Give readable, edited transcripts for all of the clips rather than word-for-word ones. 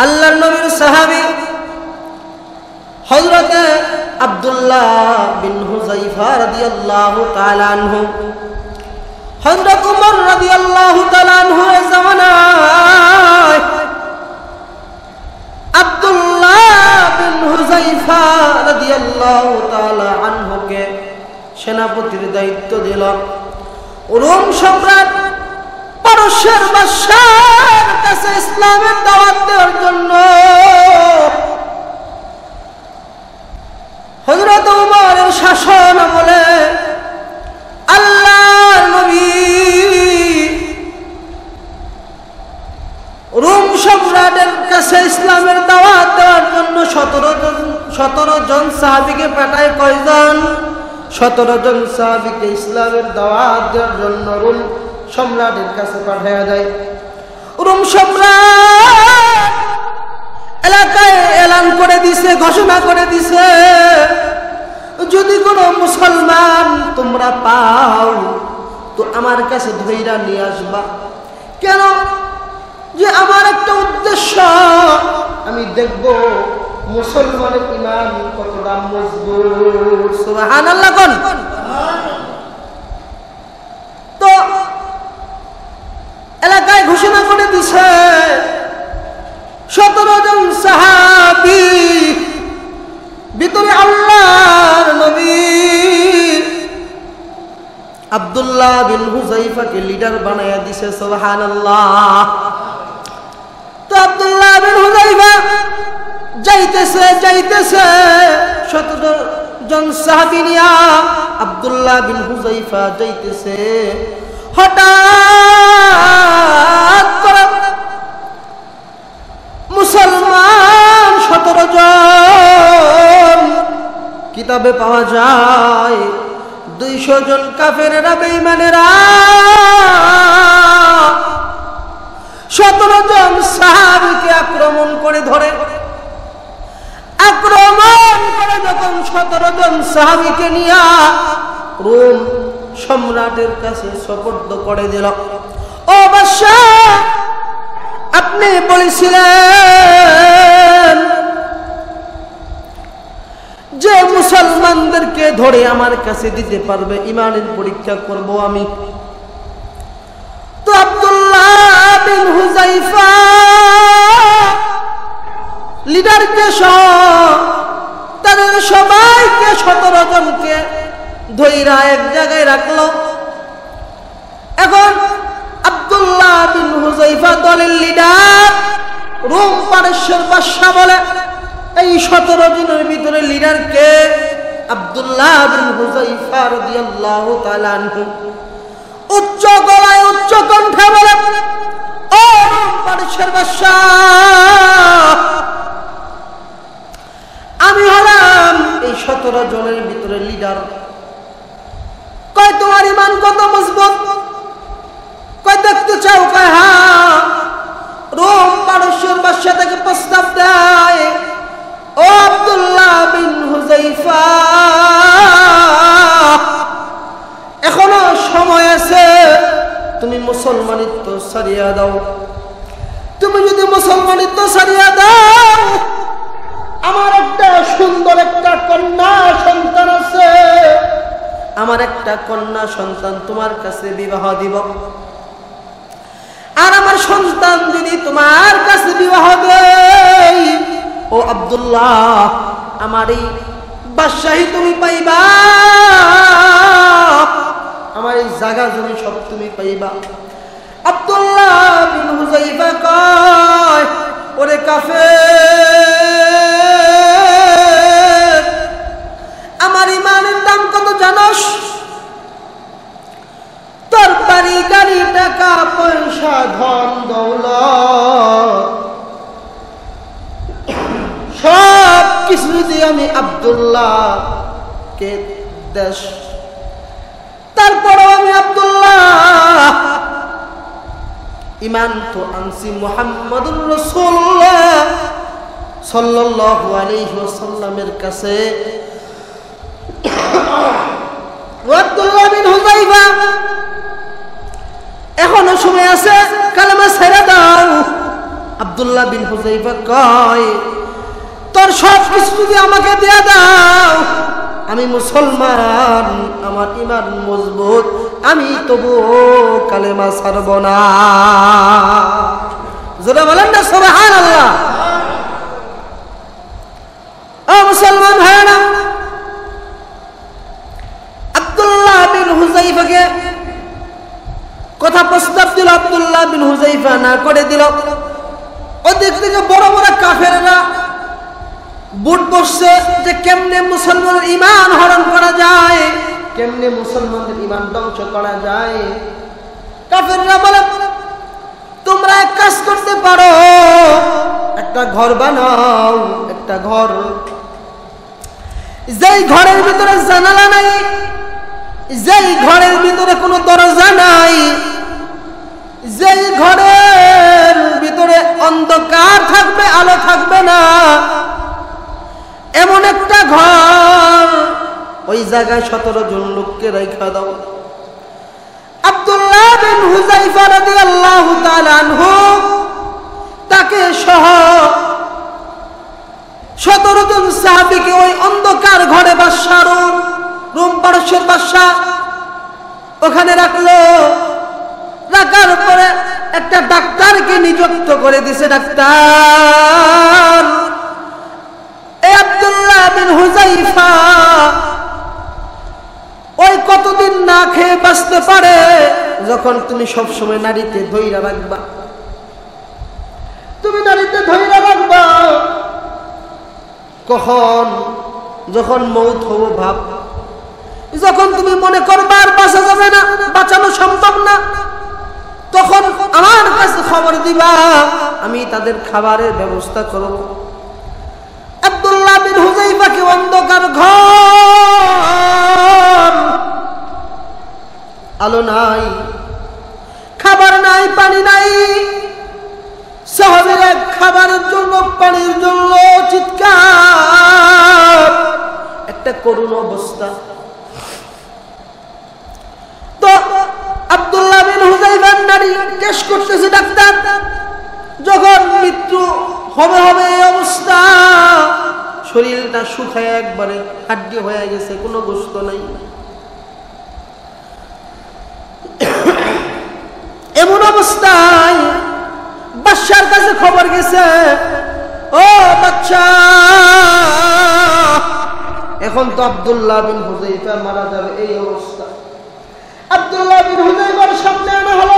আল্লাহর নবীর সাহাবী হযরত আব্দুল্লাহ বিন হুযায়ফা রাদিয়াল্লাহু তাআলা আনহু, হযরত উমর রাদিয়াল্লাহু তাআলা আনহু এর জামানায় আব্দুল্লাহ বিন হুযায়ফা রাদিয়াল্লাহু তাআলা আনহুকে সেনাপতির দায়িত্ব দিল রোম সম্রাট পারস্যের বাদশার কাছে ইসলামের দাওয়াত দেওয়ার জন্য। হযরত উমরের শাসন আমলে আল্লাহর নবী রোম সম্রাটের কাছে ইসলামের দাওয়াত দেওয়ার জন্য 17 জন সাহাবীকে পাঠায়। কয়জন? 17 জন সাহাবীকে ইসলামের দাওয়াত দেওয়ার জন্য রোম সম্রাটের কাছে পাঠায়া যায়। রোম সম্রাট এলাকায় এলান করে দিছে, ঘোষণা করে দিছে, যদি কোনো মুসলমান তোমরা পাও তো আমার কাছে ধইরা নিয়ে আসবা। কেন? যে আমার একটা উদ্দেশ্য, আমি দেখব মুসলমানের ঈমান কতটা মজবুত। সুবহানাল্লাহ কোন। তো এলাকায় ঘোষণা করে দিছে 17 জন সাহাবী, ভিতরে আল্লাহর নবী আব্দুল্লাহ বিন হুযায়ফাকে লিডার বানায়া দিছে। সুবহানাল্লাহ। তো আব্দুল্লাহ বিন হুযায়ফা যাইতেছে 17 জন সাহাবী নিয়া আব্দুল্লাহ বিন হুযায়ফা যাইতেছে। হঠাৎ করে মুসলমান 17 জন কিতাবে পাওয়া যায় 200 জন কাফেরেরা বেঈমানেরা 17 জন সাহাবীকে আক্রমণ করে ধরে। আক্রমণ করে যখন 17 জন সাহাবীকে নিয়ে রোম সম্রাটের কাছে সুপর্দ করে দিল। ও বাদশাহ, আপনি বলেছিলেন যে মুসলমানদেরকে ধরে আমার কাছে দিতে পারবে, ঈমানের পরীক্ষা করব আমি। তো আব্দুল্লাহ বিন হুযায়ফা লিডারকে সহ তাদের সবাইকে 17 জনকে ধইরা এক জায়গায় রাখলো। এখন আব্দুল্লাহ বিন হুযায়ফা দলের লিডার, রোম পারস্যের বাদশা বলে এই 17 জনের ভিতরে লিডার কে? আব্দুল্লাহ বিন হুযায়ফা রাদিয়াল্লাহু তাআলা আনহু উচ্চ গলায় উচ্চ কণ্ঠে বলে, ও রোম পারস্যের বাদশা, আমি হলাম এই 17 জনের ভিতরে লিডার। কয় তোমার ঈমান কত মজবুত? কয় দেখতে চাও? কয় হ্যাঁ। রোম পারস্যের বাদশা থেকে প্রস্তাব দেয়, ও আব্দুল্লাহ বিন হুযায়ফা, এখনো সময় আছে, তুমি মুসলমানিত্ব ছাড়িয়া দাও। তুমি যদি মুসলমানিত্ব ছাড়িয়া দাও, আমার একটা সুন্দর একটা কন্যা সন্তান আছে, আমার একটা কন্যা সন্তান তোমার কাছে বিবাহ দিব। আর আমার সন্তান যদি তোমার কাছে বিবাহ দেয়, ও আব্দুল্লাহ, আমার এই বাদশাহী তুমি পাইবা, আমার এই জায়গা জমি সব তুমি পাইবা। আব্দুল্লাহ বিন হুযায়ফা কয়, ওরে কাফের, আমার ঈমানের দাম কত জানোস? তোর বাড়ি গাড়ি টাকা পয়সা ধন দৌলত সব কিছু দিয়ে আমি আব্দুল্লাহ কে দেশ, তারপরও আমি আব্দুল্লাহ ঈমান তো আনছি মুহাম্মাদুর রাসূলুল্লাহ সাল্লাল্লাহু আলাইহি ওয়াসাল্লামের কাছে। আব্দুল্লাহ বিন হুযায়ফা, এখনো সময় আছে, কালেমা ছেড়ে দাও। আব্দুল্লাহ বিন হুযাইফা কয়, তোর সব কিছু যদি আমাকে দিয়ে দাও, আমি মুসলমান, আমার ঈমান মজবুত, আমি তবুও কালেমা ছাড়ব না। জোরে বলেন না সুবহানাল্লাহ। ও মুসলমান ভাইরা, আব্দুল্লাহ বিন হুযাইফাকে কথা প্রস্তাব দিল, আব্দুল্লাহ বিন হুযাইফা না করে দিল। ওদিক থেকে বড় বড় কাফেররা বুট বসছে যে কেমনে মুসলমানের ঈমান হরণ করা যায়, কেমনে মুসলমানদের ঈমান ধ্বংস করা যায়। কাফেররা বলে, তোমরা এক কাজ করতে পারো, একটা ঘর বানাও, একটা ঘর, যেই ঘরের ভিতরে জানালা নাই, যেই ঘরের ভিতরে কোনো দরজা নাই, যেই ঘরের ভিতরে অন্ধকার থাকবে, আলো থাকবে না, এমন একটা ঘর, ওই জায়গায় 17 জন লোককে রাখা দাও। আব্দুল্লাহ বিন হুযাইফা রাদিয়াল্লাহু তাআলা আনহু তাকে সহ 17 জন সাহাবীকে ওই অন্ধকার ঘরে বাদশার রোম পারস্যের বাদশা ওখানে রাখলো। রাখার পরে একটা ডাক্তারকে নিযুক্ত করে দিছে। ডাক্তার, এই আব্দুল্লাহ বিন হুযাইফা ওই কতদিন না খেয়ে বাঁচতে পারে, যখন তুমি সবসময় নারীতে ধৈর্য রাখবা, তুমি নারীতে ধৈর্য রাখবা, কখন যখন মৌত হবো ভাব, যখন তুমি মনে করবা আর বাঁচা যাবে না, বাঁচানো সম্ভব না, তখন আমার কাছে খবর দিবা, আমি তাদের খাবারের ব্যবস্থা করব। আব্দুল্লাহ বিন হুযাইফাকে অন্ধকার ঘর, আলো নাই, খাবার নাই, পানি নাই, সাহাবীরা খাবারের জন্য, পানির জন্য চিৎকার, একটা করুণ অবস্থা। তো আব্দুল্লাহ বিন হুযাইফার নারী কেশ করতেছে ডাক্তার, যখন মৃত্যু হবে হবে এই অবস্থা, শরীরটা শুকায় একবারে হাড্ডি হয়ে গেছে, কোনো গোশত নাই। এমন অবস্থায় বাদশার কাছে খবর গেছে, ও বাদশা, এখন তো আব্দুল্লাহ বিন হুযাইফা মারা যাবে, এই অবস্থা। আব্দুল্লাহ বিন হুযাইফার সামনে আনা হলো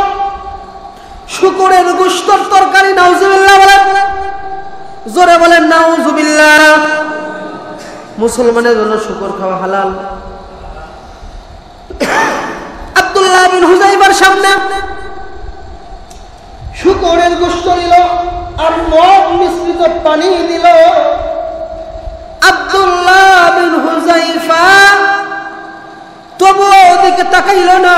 শুকরের গোশতের তরকারি। নাউজুবিল্লাহ বলেন, জোরে বলেন নাউজুবিল্লাহ। মুসলমানের জন্য শুকর খাওয়া হালাল। আব্দুল্লাহ বিন হুযাইফার সামনে শুকরের গোশত দিল আর মদ মিশ্রিত পানি দিল। আব্দুল্লাহ বিন হুযাইফা তবুও ওদিকে তাকাইল না,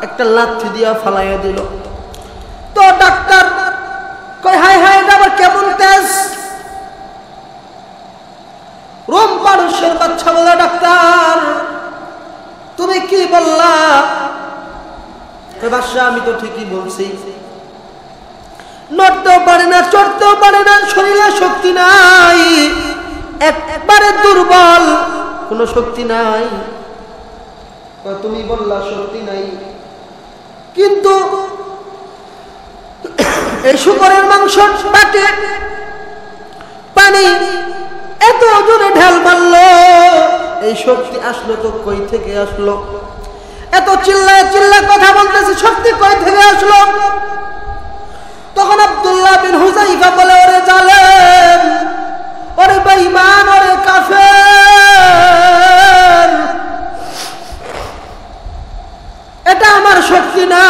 একটা লাথি দিয়া ফালাইয়া দিল। তো ডাক্তার কয়, হায় হায়, এটা আবার কেমন তেজ? রোম পারস্যের বাদশা বলে, ডাক্তার তুমি কি বললা? বাদশা, আমি তো ঠিকই বলছি, নড়তেও পারে না, চড়তেও পারে না, শরীরে শক্তি নাই, একবারে দুর্বল, কোনো শক্তি নাই। তুমি বললা শক্তি নাই, কিন্তু এই শুকরের মাংস পাটে পানি এত জোরে ঢাল মারলো, এই শক্তি আসলো তো কই থেকে আসলো? এত চিল্লায় চিল্লায় কথা বলতেছে, শক্তি কই থেকে আসলো? তখন আব্দুল্লাহ বিন হুযাইফা বলে, ওরে জালেম, ওরে বেঈমান, ওরে কাফের, এটা আমার শক্তি না,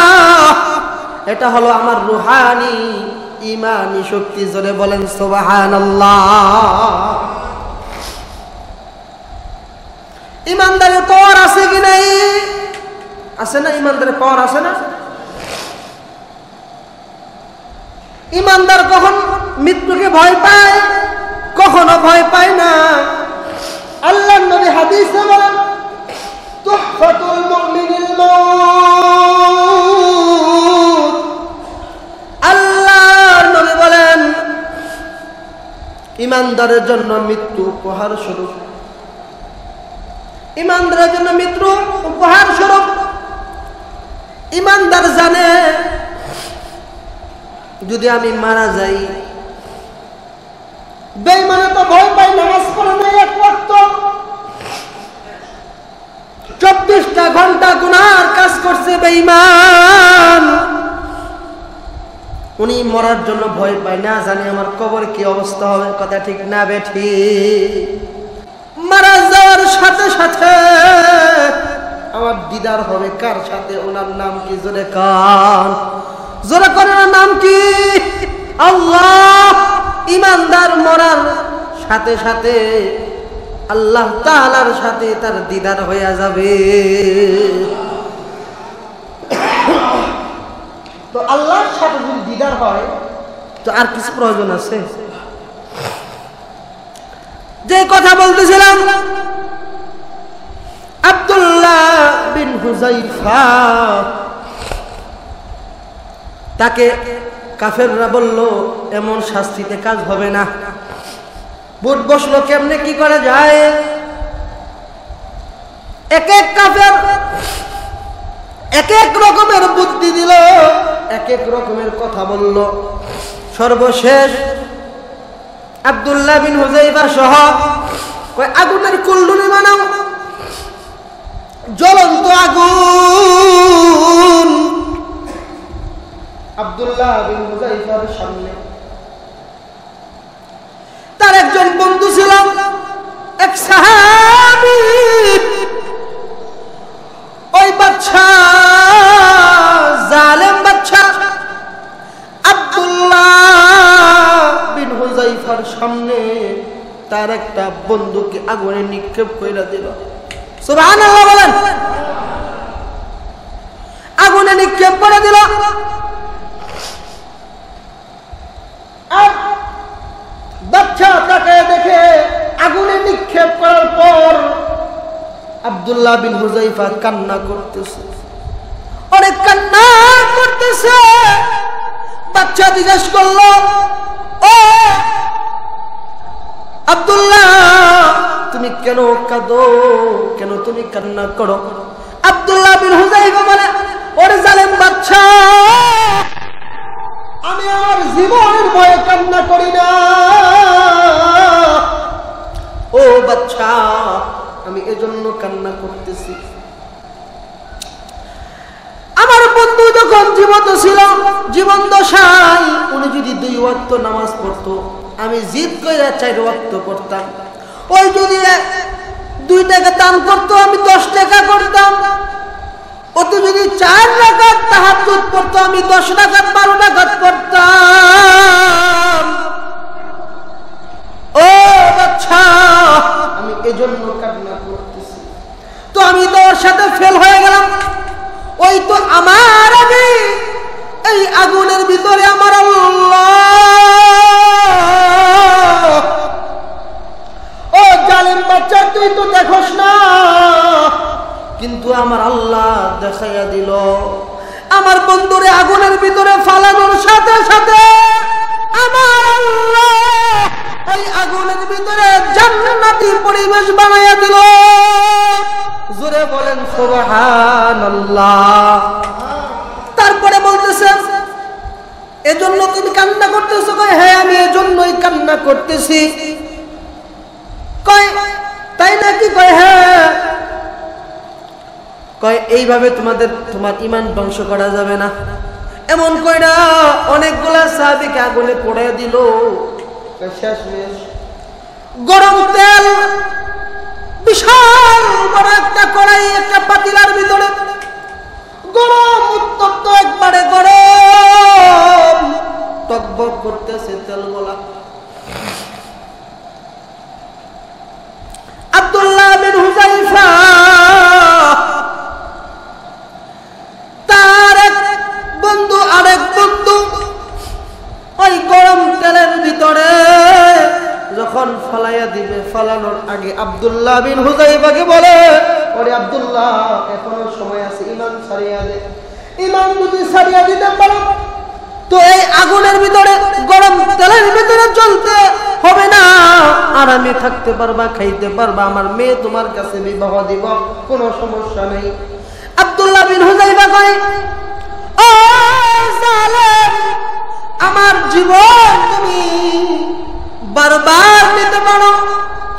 এটা হলো আমার রুহানি ঈমানি শক্তি। জোরে বলেন সুবহানাল্লাহ। ইমানদারের পাওয়ার আছে কি নাই? আছে না? ইমানদারের পাওয়ার আছে না? ইমানদার কখন মৃত্যুকে ভয় পায়? কখনো ভয় পায় না। আল্লাহর নবী হাদিসে বলেন, তুহফাতুল মুমিনিল মাউত। আল্লাহর নবী বলেন, ইমানদারের জন্য মৃত্যু উপহার স্বরূপ, ইমানদারের জন্য মৃত্যু উপহার স্বরূপ। ইমানদার জানে যদি আমি মারা যাই, বেঈমানে তো ভয় পাই, নামাজ পড়ে নাই এক ওয়াক্ত, 24টা ঘন্টা গুনার কাজ করছে বেঈমান। উনি মরার জন্য ভয় পায় না, জানি আমার কবরে কি অবস্থা হবে। কথা ঠিক না বেঠি? মারা যাওয়ার সাথে সাথে আমার দিদার হবে কার সাথে? ওনার নাম কি? জোরে কান, জোরে করেন, নাম কি? আল্লাহ। ইমানদার মরার সাথে সাথে আল্লাহ তাআলার সাথে তার দিদার হয়ে যাবে। তো আল্লাহর সাথে যদি দিদার হয় তো আর কিছু প্রয়োজন আছে? যে কথা বলতেছিলাম, আব্দুল্লাহ বিন হুযায়ফা, তাকে কাফেররা বলল এমন শাস্তিতে কাজ হবে না। বুট বসলো কেমনে, কি করে যায়? এক এক কাফের এক এক রকমের বুদ্ধি দিল, এক এক রকমের কথা বলল। সর্বশেষ আব্দুল্লাহ বিন হুযায়ফা সহ কয় আগুনের কুলডুনি বানাও, জ্বলন্ত আগুন। আব্দুল্লাহ বিন হুযায়ফার সামনে তার একজন বন্ধু ছিল, এক সাহাবী। ওই বাদশা, জালেম বাদশা আব্দুল্লাহ বিন হুযায়ফার সামনে তার একটা বন্ধুকে আগুনে নিক্ষেপ কইরা দিল। সুবহানাল্লাহ বলেন। আগুনে নিক্ষেপ করে দিল। আর বাদশা তাকে দেখে আগুনে নিক্ষেপ করার পর আব্দুল্লাহ বিন হুযায়ফা কান্না করতেছে, অনেক কান্না করতেছে। বাদশা জিজ্ঞেস করলো, ও আব্দুল্লাহ, তুমি কেন কাঁদো? কেন তুমি কান্না করো? আব্দুল্লাহ বিন হুযায়ফা বলে, ওরে জালেম বাদশা, আমি আমার জীবনের ভয়ে কান্না করি না। ও বাদশা, আমি এজন্য কান্না করতেছি, আমার বন্ধু যখন জীবন্ত ছিল, জীবন দশায় উনি যদি 2 ওয়াক্ত নামাজ পড়তো, আমি জিদ কইরা 4 ওয়াক্ত পড়তাম। ওই যদি 2 টাকা দান করতো, আমি 10 টাকা করতাম। ও তো যদি 4 রাকাত তাহাজ্জুদ পড়তো, আমি 10 রাকাত 12 রাকাত পড়তাম। ও বাচ্চা, আমি এজন্য কান্না করতেছি। তো আমি তো ওর সাথে ফেল হয়ে গেলাম। ওই তো আমার আগে এই আগুনের ভিতরে আমার আল্লাহ। ও জালেম বাচ্চা, তুই তো দেখোস না, কিন্তু আমার আল্লাহ দেখাইয়া দিল। আমার বন্ধুরে আগুনের ভিতরে ফালানোর সাথে সাথে আমার আল্লাহ এই আগুনের ভিতরে জান্নাতি পরিবেশ বানাইয়া দিল। জোরে বলেন সুবহানাল্লাহ। তারপরে বলতেছেন, এজন্য তুমি কান্না করতেছো? কয় হ্যাঁ, আমি এজন্যই কান্না করতেছি। কয় তাই নাকি? কয় হ্যাঁ। কয় এইভাবে তোমার ঈমান ধ্বংস করা যাবে না। এমন কইরা অনেকগুলা সাহাবীকে আগুনে পোড়ায় দিল। শেষমেশ গরম তেল বিশাল বড় একটা কড়াই, একটা পাতিলার ভিতরে গরম, উত্তপ্ত, একবারে গরম, টকবক করতেছে তেলগুলা। আব্দুল্লাহ বিন হুযায়ফা তার এক বন্ধু, আরেক বন্ধু ওই গরম তেলের ভিতরে যখন ফালাইয়া দিবে, ফালানোর আগে আব্দুল্লাহ বিন হুযায়ফাকে বলে, ওরে আব্দুল্লাহ, এখনো সময় আছে, ঈমান ছাড়িয়া দে। ঈমান যদি ছাড়িয়া দিতে পারো তো এই আগুনের ভিতরে, গরম তেলের ভিতরে চলতে হবে না। আরামে থাকতে পারবা, খাইতে পারবা, আমার মেয়ে তোমার কাছে বিবাহ দিব, কোনো সমস্যা নেই। আব্দুল্লাহ বিন হুযায়ফা কয়, ও জালেম, আমার জীবন তুমি বারবার নিতে পারো।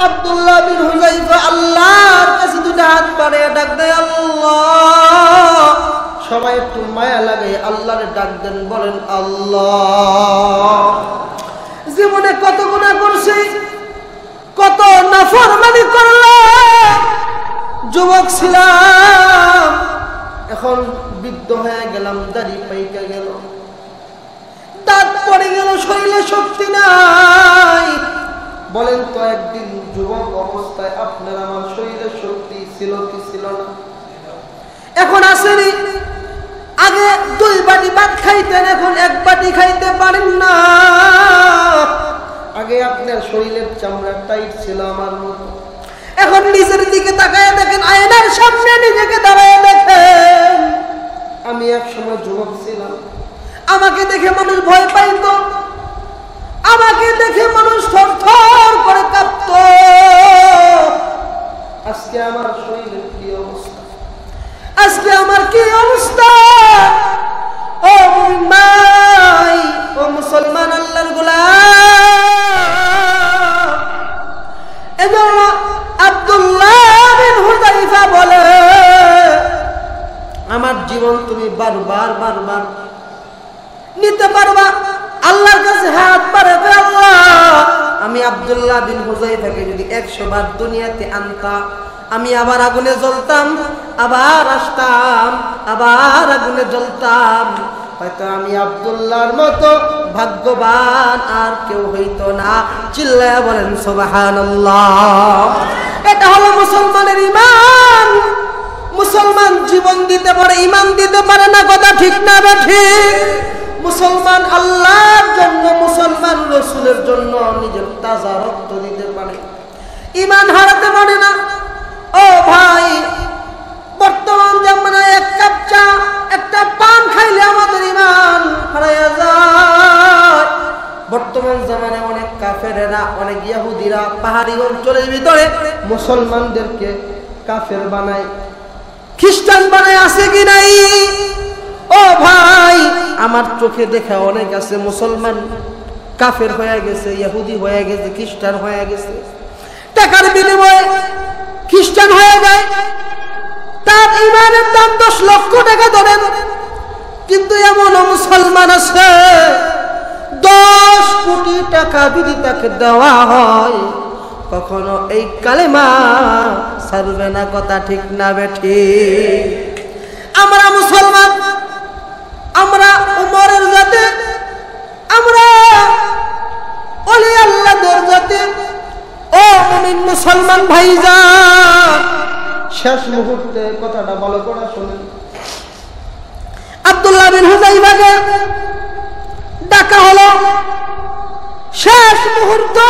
আব্দুল্লাহ বিন হুযায়ফা আল্লাহর কাছে দুটো হাত বাড়িয়ে ডাক দেয়, আল্লাহ। সবাই একটু মায়া লাগে, আল্লাহর ডাক দেন, বলেন আল্লাহ। জীবনে কত গুনাহ করছি, কত নাফরমানি করলাম, যুবক ছিলাম, এখন বৃদ্ধ হয়ে গেলাম, দাড়ি পাইকা গেল, দাঁত পড়ে গেল, শরীরে শক্তি নাই। বলেন তো একদিন যুবক অবস্থায় আপনার আমার শরীরে শক্তি ছিল কি ছিল না? এখন আসেনি। আগে 2 বাটি ভাত খাইতেন, এখন 1 বাটি খাইতে পারেন না। আগে আপনার শরীরের চামড়া টাইট ছিল আমার মতো, এখন নিজের দিকে তাকায় দেখেন, আয়নার সামনে নিজেকে দাঁড়ায় দেখেন। আমি এক সময় যুবক ছিলাম, আমাকে দেখে মানুষ ভয় পাইত, আমাকে দেখে মানুষ থরথর করে কাঁপত। আজকে আমার শরীরের কি অবস্থা, আজকে আমার কি অবস্থা? ও মুমিন, ও মুসলমান, আল্লাহর গোলাম। এজন্য আব্দুল্লাহ বিন হুযায়ফা বলে, আমার জীবন তুমি বারবার বারবার নিতে পারবা, আল্লাহর কাছে হাত বাড়াবে। আল্লাহ, আমি আব্দুল্লাহ বিন হুযায়ফাকে যদি 100 বার দুনিয়াতে আনতাম, আমি আবার আগুনে জ্বলতাম, আবার আসতাম, আবার আগুনে জ্বলতাম। হয়তো আমি আব্দুল্লাহর মতো ভাগ্যবান আর কেউ হইতো না। চিল্লায়া বলেন সুবহানাল্লাহ। এটা হলো মুসলমানের ঈমান। মুসলমান জীবন দিতে পারে, ঈমান দিতে পারে না, কথা ঠিক না ঠিক? মুসলমান আল্লাহর জন্য, মুসলমান রাসূলের জন্য নিজের তাজা রক্ত দিতে পারে, ঈমান হারাতে পারে না। ও ভাই, বর্তমান জামানা 1 কাপ চা, একটা পান খাইলে আমাদের ঈমান হারায়া যায়। বর্তমান জামানায় অনেক কাফেরেরা, অনেক ইহুদিরা পাহাড়ি অঞ্চলের ভিতরে মুসলমানদেরকে কাফের বানায়, খ্রিস্টান বানায়, আছে কি নাই? ও ভাই, আমার চোখে দেখা অনেক আছে মুসলমান কাফের হয়ে গেছে, ইহুদি হয়ে গেছে, খ্রিস্টান হয়ে গেছে। টাকার বিনিময়ে খ্রিস্টান হয়ে যায়, তার ঈমানের দাম 10 লক্ষ টাকা ধরেন। কিন্তু এমন মুসলমান আছে 10 কোটি টাকা যদি তাকে দেওয়া হয়, কখনো এই কালেমা ছাড়বে না, কথা ঠিক না বেঠিক? আমরা মুসলমান, আমরা উমরের জাতে, আমরা ওলি আল্লাহদের জাতে। ও মুমিন মুসলমান ভাইজান, শেষ মুহূর্তে কথাটা ভালো করে শুনুন। আব্দুল্লাহ বিন হুযায়ফাকে ডাকা হলো শেষ মুহূর্তে,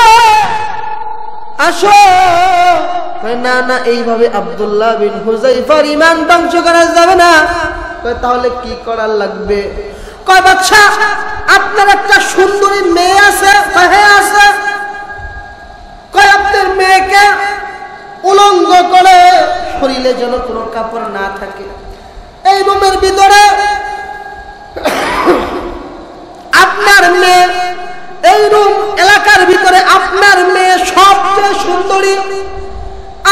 আসো। না না, এইভাবে আব্দুল্লাহ বিন হুযায়ফার ঈমান ধ্বংস করা যাবে না। তাহলে কি করার লাগবে? কয়, বাদশা, আপনার একটা সুন্দরী মেয়ে আছে? হ্যাঁ আছে। কয়, আপনার মেয়েকে উলঙ্গ করে, শরীরে যেন কোনো কাপড় না থাকে, এই রুমের ভিতরে আপনার মেয়ে, এই রুম এলাকার ভিতরে আপনার মেয়ে সবচেয়ে সুন্দরী,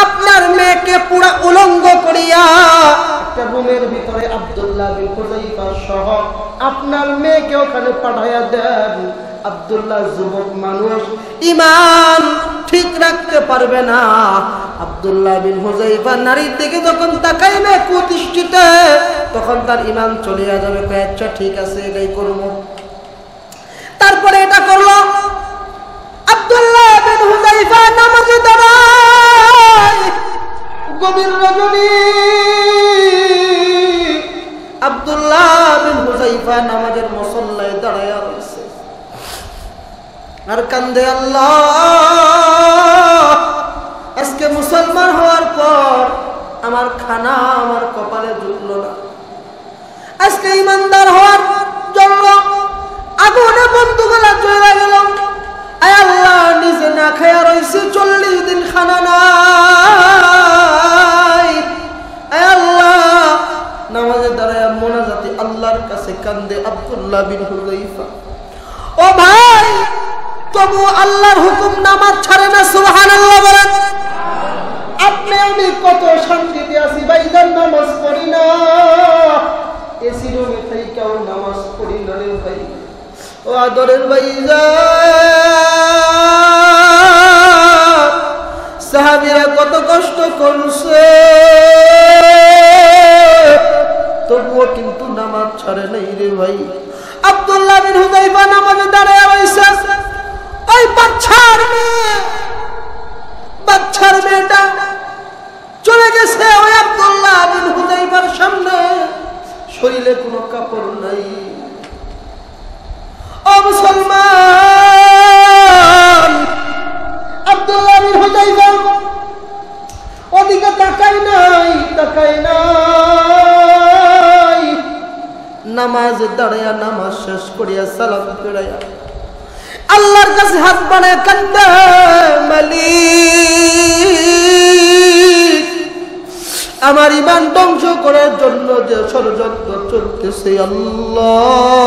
আপনার মেয়েকে পুরা উলঙ্গ করিয়া একটা রুমের ভিতরে আব্দুল্লাহ বিন হুযায়ফা সহ আপনার মেয়েকে ওখানে পাঠাইয়া দেন। আব্দুল্লাহ যুবক মানুষ, ঈমান ঠিক রাখতে পারবে না। আব্দুল্লাহ বিন হুযায়ফা নারীর দিকে যখন তাকাইবে কুদৃষ্টিতে, তখন তার ঈমান চলে যাবে। আচ্ছা ঠিক আছে, এটাই করব। তারপরে এটা করলো। আব্দুল্লাহ বিন হুযায়ফা নামাজে দাঁড়ায়, গভীর রজনী। আব্দুল্লাহ বিন হুযায়ফা নামাজের মুসল্লায় দাঁড়ায়া রয়েছে আর কান্দে, আল্লাহ, আজকে মুসলমান হওয়ার পর আমার খানা আমার কপালে জুটলো না। আজকে ইমানদার হওয়ার জন্য আগুনে বন্ধুগুলা চলে গেল। আয় আল্লাহ, নিজে না খায়া রয়েছে, কান্দে আব্দুল্লাহ বিন হুযায়ফা। ও ভাই, তবু আল্লাহর হুকুম নামাজ ছাড়ে না, সুবহানাল্লাহ বলেন। আপনি আমি কত শান্তিতে আছি ভাইজান, নামাজ পড়ি না, এসি রুমে থেকেও নামাজ পড়ি না রে ভাই। ও আদরের ভাইজান, সাহাবীরা কত কষ্ট করছে, তবুও কিন্তু নামাজ ছাড়ে নাই রে ভাই। আব্দুল্লাহ বিন হুযায়ফা নামাজে দাঁড়ায় রয়েছে, ওই বাচ্চার মেয়েটা চলে গেছে ওই আব্দুল্লাহ বিন হুযায়ফার সামনে, শরীরে কোনো কাপড় নাই। ও মুসলমান, আব্দুল্লাহ বিন হুযায়ফা ওদিকে তাকাই নাই, নামাজ দাঁড়াইয়া নামাজ শেষ করিয়া সালাম ফিরাইয়া আল্লাহর কাছে হাত বাড়ায় কান্দে, মালিক, আমার ঈমান ধ্বংস করার জন্য যে ষড়যন্ত্র চলতেছে, আল্লাহ,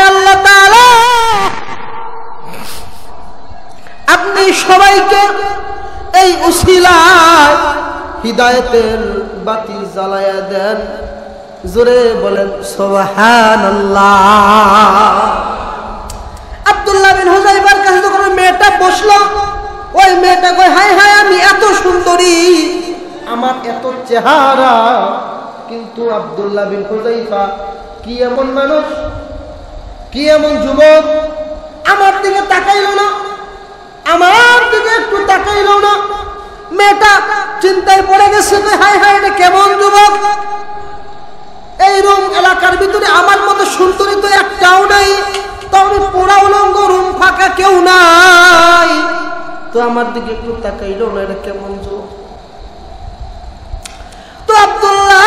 আল্লাহ তাআলা আপনি সবাইকে এই উসিলায় হিদায়াতের বাতি জ্বালায়া দেন। জোরে বলেন সুবহানাল্লাহ। আব্দুল্লাহ বিন হুযায়ফার কাছে যখন মেয়েটা বসলো, ওই মেয়েটা কয়, হায় হায়, আমি এত সুন্দরী, আমার এত চেহারা, কিন্তু আব্দুল্লাহ বিন হুযায়ফা কি এমন মানুষ, কি এমন যুবক, আমার দিকে তাকাইলো না, আমার দিকে একটু তাকাইলো না। মেয়েটা চিন্তায় পড়ে গেছে, হায় হায়, এটা কেমন যুবক, এই রুম এলাকার ভিতরে আমার মতো সুন্দরী তো একটাও নাই, তো আমি পুরা উলঙ্গ, রুম ফাঁকা, কেউ নাই, তো আমার দিকে একটু তাকাইলো না, এটা কেমন যুবক। তো আব্দুল্লাহ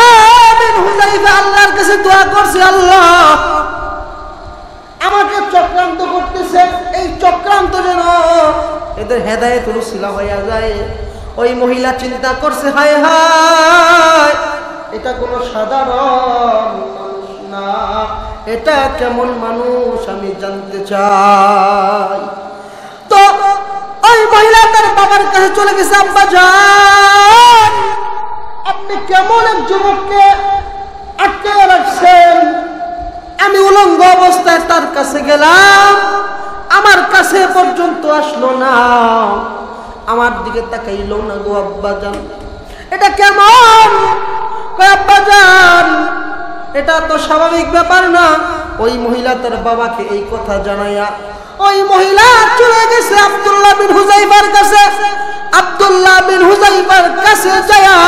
বিন হুযায়ফা আল্লাহর কাছে দোয়া করছে, আল্লাহ, আমাকে চক্রান্ত করতেছে, এই চক্রান্ত যেন এদের হেদায়েতের উসিলা হইয়া যায়। ওই মহিলা চিন্তা করছে, হায় হায়, এটা কোনো সাধারণ মানুষ না, এটা কেমন মানুষ আমি জানতে চাই। তো ওই মহিলা তার বাবার কাছে চলে গেছে, আব্বা জান, আপনি কেমন এক যুবককে আটকে রাখছেন, আমি উলঙ্গ অবস্থায় তার কাছে গেলাম, আমার কাছে পর্যন্ত আসলো না, আমার দিকে তাকাইলো না গো আব্বা জান, এটা কেমন? আব্বা জান, এটা তো স্বাভাবিক ব্যাপার না। ওই মহিলা তার বাবাকে এই কথা জানাইয়া ওই মহিলা চলে গেছে আব্দুল্লাহ বিন হুযায়ফার কাছে। আব্দুল্লাহ বিন হুযায়ফার কাছে যায়া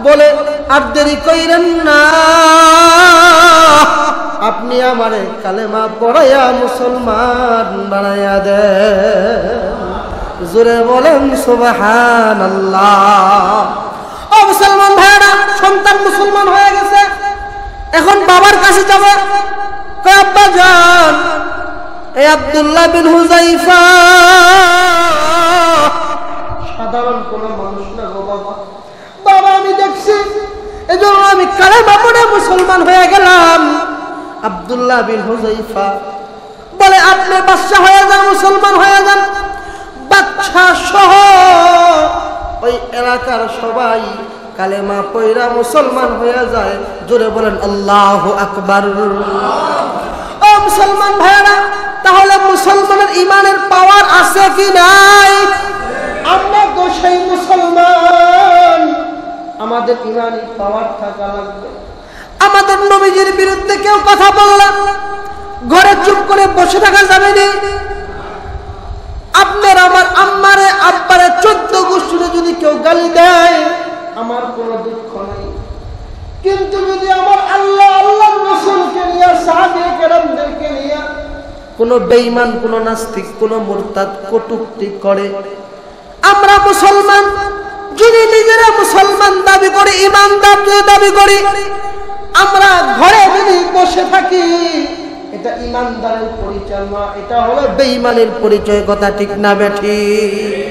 বলে, আর দেরি কইরেন না, আপনি আমারে কালেমা পড়াইয়া মুসলমান বানাইয়া দেন। জোরে বলেন সুবহানাল্লাহ। ও মুসলমান ভাইরা, সন্তান মুসলমান হয়ে গেছে, এখন বাবার কাছে যাবে, কয় আব্বা জান, এই আব্দুল্লাহ বিন হুযায়ফা সাধারণ কোন মানুষ না গো বাবা, বাবা আমি দেখছি, এজন্য আমি কালেমা পড়ে মুসলমান হয়ে গেলাম। আব্দুল্লাহ বিন হুযায়ফা বলে, আপনি বাদশা হয়ে যান, মুসলমান হয়ে যান। বাদশা সহ ওই এলাকার সবাই কালেমা পয়রা মুসলমান হয়ে যায়। জোরে বলেন আল্লাহু আকবার। ও মুসলমান ভাইরা, তাহলে মুসলমানের ইমানের পাওয়ার আছে কি নাই? আমরা তো সেই মুসলমান, আমাদের ইমানি পাওয়ার থাকা লাগবে। আমাদের নবীজির বিরুদ্ধে কেউ কথা বললে ঘরে চুপ করে বসে থাকা যাবে না। আপনার আমার আম্মারে আব্বারে 14 গোষ্ঠীরে যদি কেউ গালি দেয়, আমার কোনো দুঃখ নেই, কিন্তু যদি আমার আল্লাহ আল্লাহর রাসূলকে নিয়ে, সাহাবায়ে কেরামদেরকে নিয়ে কোনো বেঈমান, কোনো নাস্তিক, কোনো মুরতাদ কটূক্তি করে, আমরা মুসলমান যদি নিজেরা মুসলমান দাবি করি, ইমানদার দাবি করি, আমরা ঘরে যদি বসে থাকি, এটা ইমানদারের পরিচয় না, এটা হলো বেঈমানের পরিচয়। কথা ঠিক না বেঠিক?